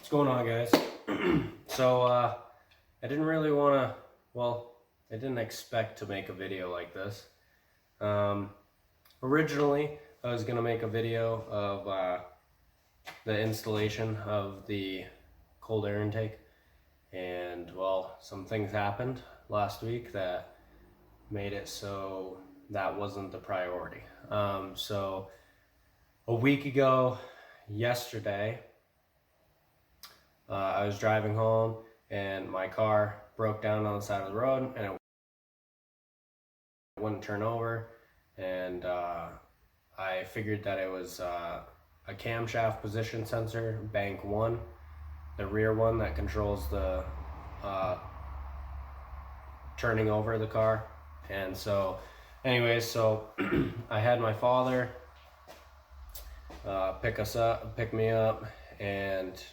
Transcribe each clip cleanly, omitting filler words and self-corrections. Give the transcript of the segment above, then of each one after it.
What's going on, guys? So I didn't really want to, I didn't expect to make a video like this. Originally I was going to make a video of the installation of the cold air intake, and some things happened last week that made it so that wasn't the priority. So a week ago yesterday, I was driving home and my car broke down on the side of the road and it wouldn't turn over, and I figured that it was a camshaft position sensor, bank 1, the rear one that controls the turning over the car. And so anyways, I had my father pick me up, and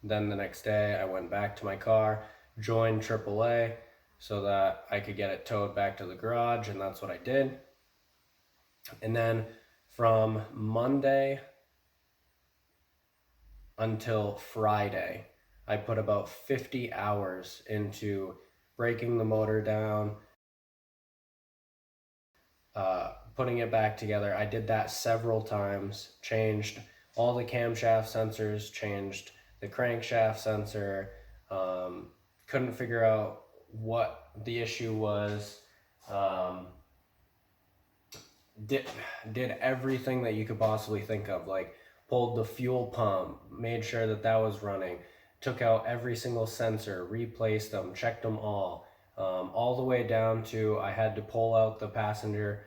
then the next day I went back to my car, joined AAA so that I could get it towed back to the garage, and that's what I did. And then from Monday until Friday, I put about 50 hours into breaking the motor down, putting it back together. I did that several times, changed all the camshaft sensors, changed the crankshaft sensor, couldn't figure out what the issue was, did everything that you could possibly think of, like pulled the fuel pump, made sure that that was running, took out every single sensor, replaced them, checked them all the way down to I had to pull out the passenger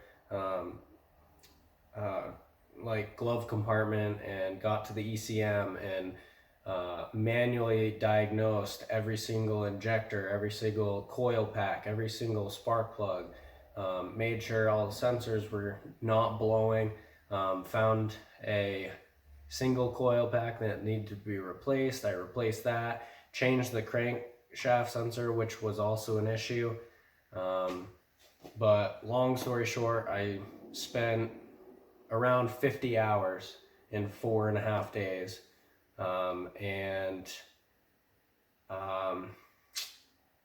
like glove compartment and got to the ECM and manually diagnosed every single injector, every single coil pack, every single spark plug, made sure all the sensors were not blowing, found a single coil pack that needed to be replaced. I replaced that, changed the crankshaft sensor, which was also an issue. But long story short, I spent around 50 hours in 4.5 days.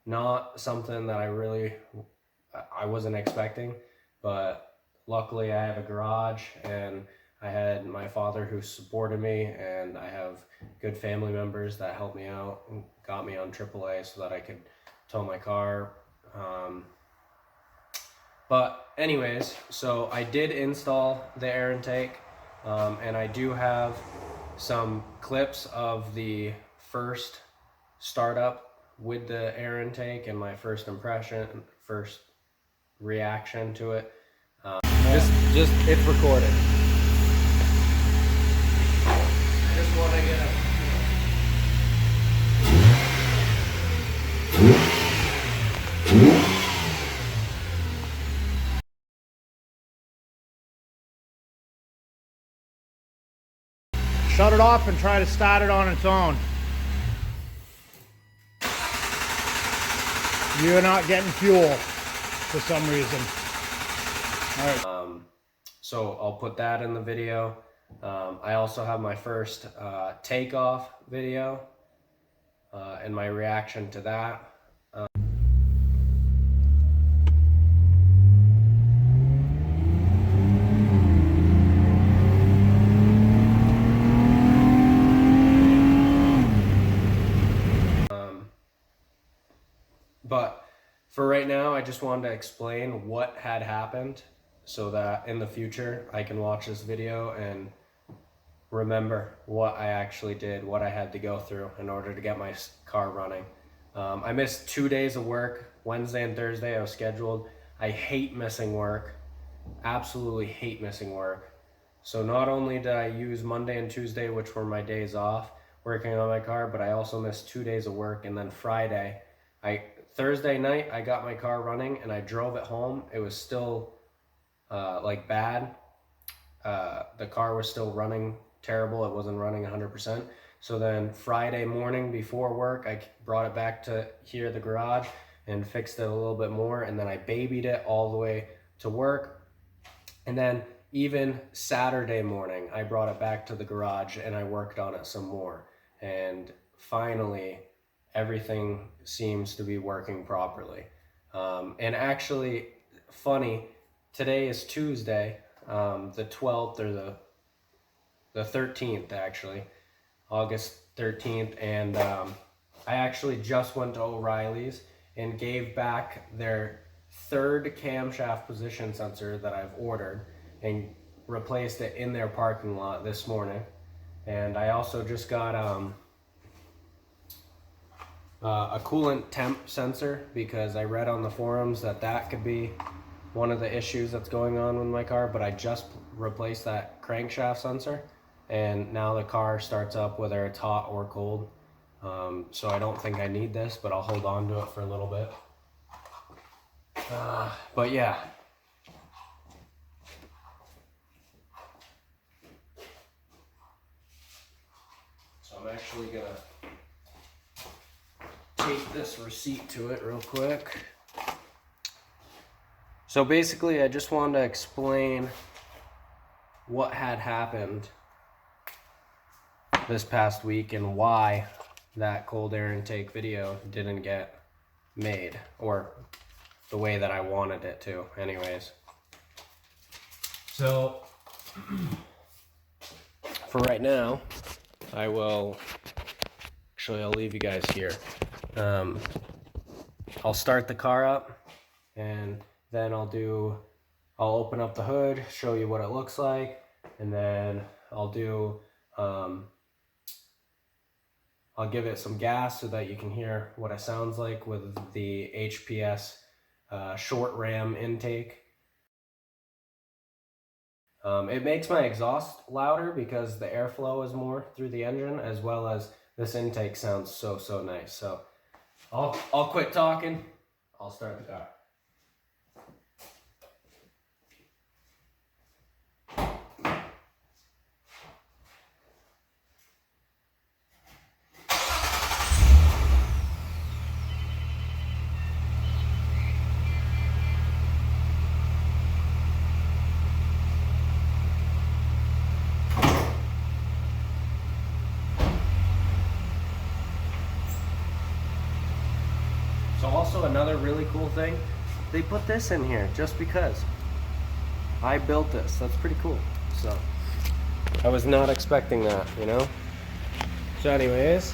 Not something that I wasn't expecting, but luckily I have a garage, and I had my father who supported me, and I have good family members that helped me out and got me on AAA so that I could tow my car. But anyways, so I did install the air intake, and I do have some clips of the first startup with the air intake and my first reaction to it. Just it's recorded. I just want to get a shut it off and try to start it on its own. You're not getting fuel for some reason. All right. So I'll put that in the video. I also have my first takeoff video and my reaction to that. But for right now, I just wanted to explain what had happened so that in the future I can watch this video and remember what I actually did, what I had to go through in order to get my car running. I missed 2 days of work. Wednesday and Thursday I was scheduled. I hate missing work. Absolutely hate missing work. So not only did I use Monday and Tuesday, which were my days off, working on my car, but I also missed 2 days of work. And then Friday, Thursday night, I got my car running and I drove it home. It was still bad. The car was still running terrible. It wasn't running 100%. So then Friday morning before work, I brought it back to here, the garage, and fixed it a little bit more. And then I babied it all the way to work. And then even Saturday morning, I brought it back to the garage and I worked on it some more. And finally everything seems to be working properly. And actually, funny, today is Tuesday, the 12th or the 13th actually, August 13th, and I actually just went to O'Reilly's and gave back their third camshaft position sensor that I've ordered and replaced it in their parking lot this morning. And I also just got a coolant temp sensor, because I read on the forums that that could be one of the issues that's going on with my car, but I just replaced that crankshaft sensor, and now the car starts up whether it's hot or cold. So I don't think I need this, but I'll hold on to it for a little bit. But yeah. So I'm actually gonna take this receipt to it real quick. So basically, I just wanted to explain what had happened this past week and why that cold air intake video didn't get made, or the way that I wanted it to anyways. So for right now, I will actually, I'll leave you guys here. I'll start the car up, and then I'll open up the hood, show you what it looks like, and then I'll give it some gas so that you can hear what it sounds like with the HPS short ram intake. It makes my exhaust louder because the airflow is more through the engine, as well as this intake sounds so nice. So I'll quit talking. I'll start the car. So also another really cool thing, they put this in here just because. I built this. That's pretty cool. So I was not expecting that, you know? So anyways,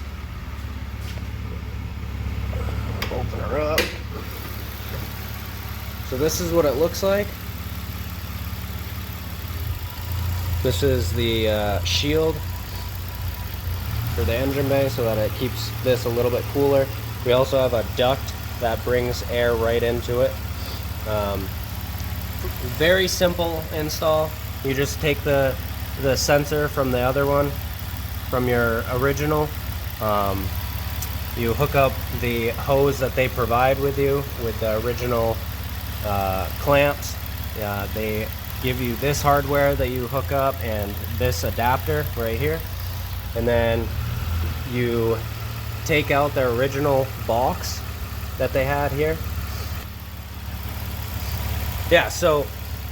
open her up. So this is what it looks like. This is the shield for the engine bay so that it keeps this a little bit cooler. We also have a duct that brings air right into it. Very simple install. You just take the sensor from the other one, from your original. You hook up the hose that they provide with you with the original clamps. They give you this hardware that you hook up and this adapter right here. And then you take out their original box that they had here. Yeah, so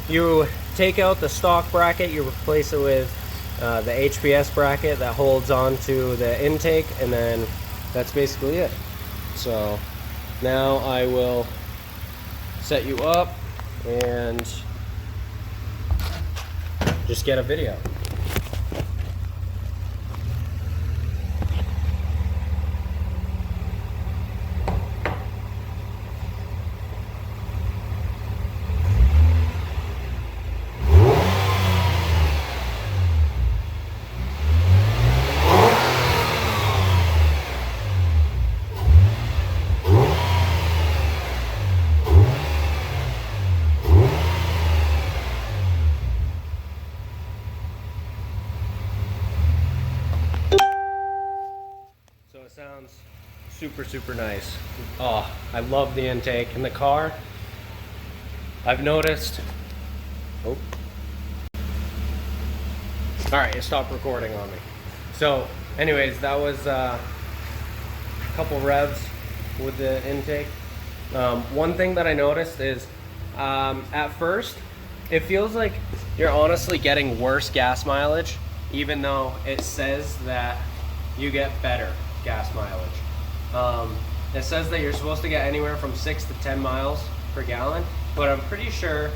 you take out the stock bracket, you replace it with the HPS bracket that holds on to the intake, and then that's basically it. So now I will set you up and just get a video. Sounds super nice. Oh, I love the intake in the car. I've noticed. Oh. All right, it stopped recording on me. So, anyways, that was a couple revs with the intake. One thing that I noticed is, at first, it feels like you're honestly getting worse gas mileage, even though it says that you get better. gas mileage. It says that you're supposed to get anywhere from 6 to 10 miles per gallon, but I'm pretty sure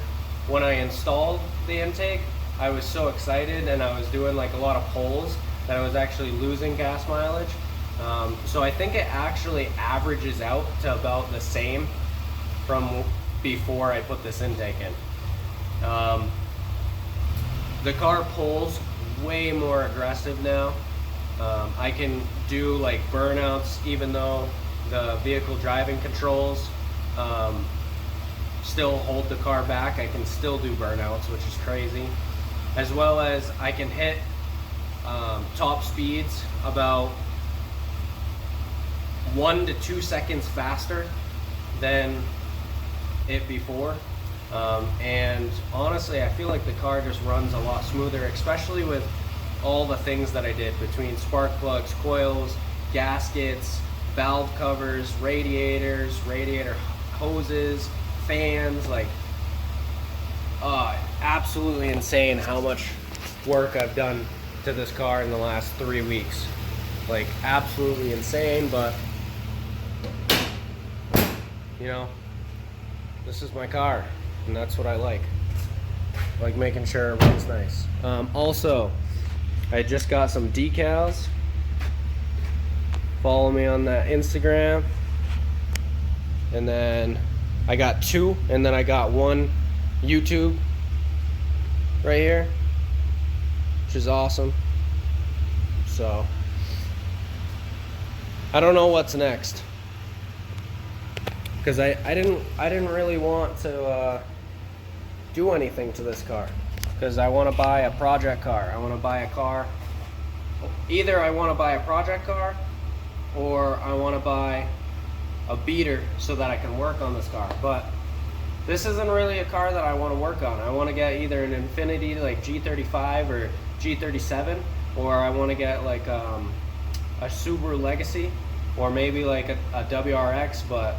when I installed the intake, I was so excited and I was doing like a lot of pulls that I was actually losing gas mileage. So I think it actually averages out to about the same from before I put this intake in. The car pulls way more aggressive now. I can do like burnouts even though the vehicle driving controls still hold the car back. I can still do burnouts, which is crazy. As well as I can hit top speeds about 1 to 2 seconds faster than it before. And honestly, I feel like the car just runs a lot smoother, especially with all the things that I did between spark plugs, coils, gaskets, valve covers, radiators, radiator hoses, fans. Like, absolutely insane how much work I've done to this car in the last 3 weeks. Like, absolutely insane, but you know, this is my car and that's what I like making sure it runs nice. Also, I just got some decals. Follow me on that Instagram. And then I got 2, and then I got 1 YouTube right here, which is awesome. So I don't know what's next, because I didn't really want to do anything to this car, because I want to buy a project car. I want to buy a car. Either I want to buy a project car, or I want to buy a beater so that I can work on this car. But this isn't really a car that I want to work on. I want to get either an Infiniti like G35 or G37, or I want to get like a Subaru Legacy, or maybe like a WRX. But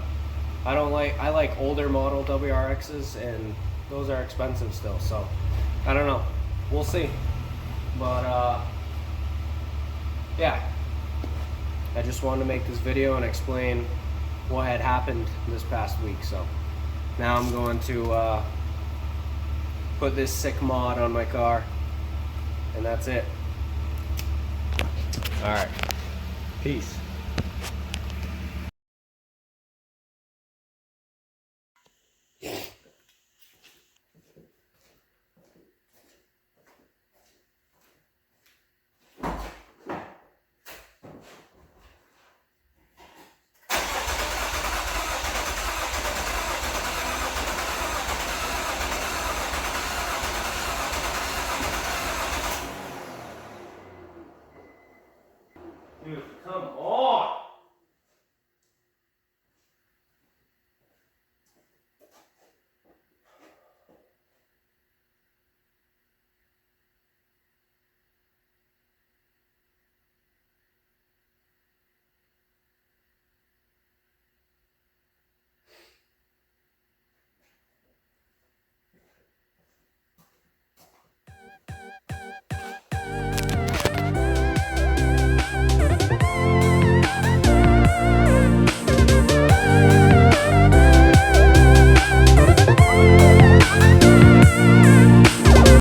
I like older model WRXs, and those are expensive still. So I don't know, we'll see. But yeah, I just wanted to make this video and explain what had happened this past week. So now I'm going to put this sick mod on my car, and that's it. All right, peace. Dude, come on!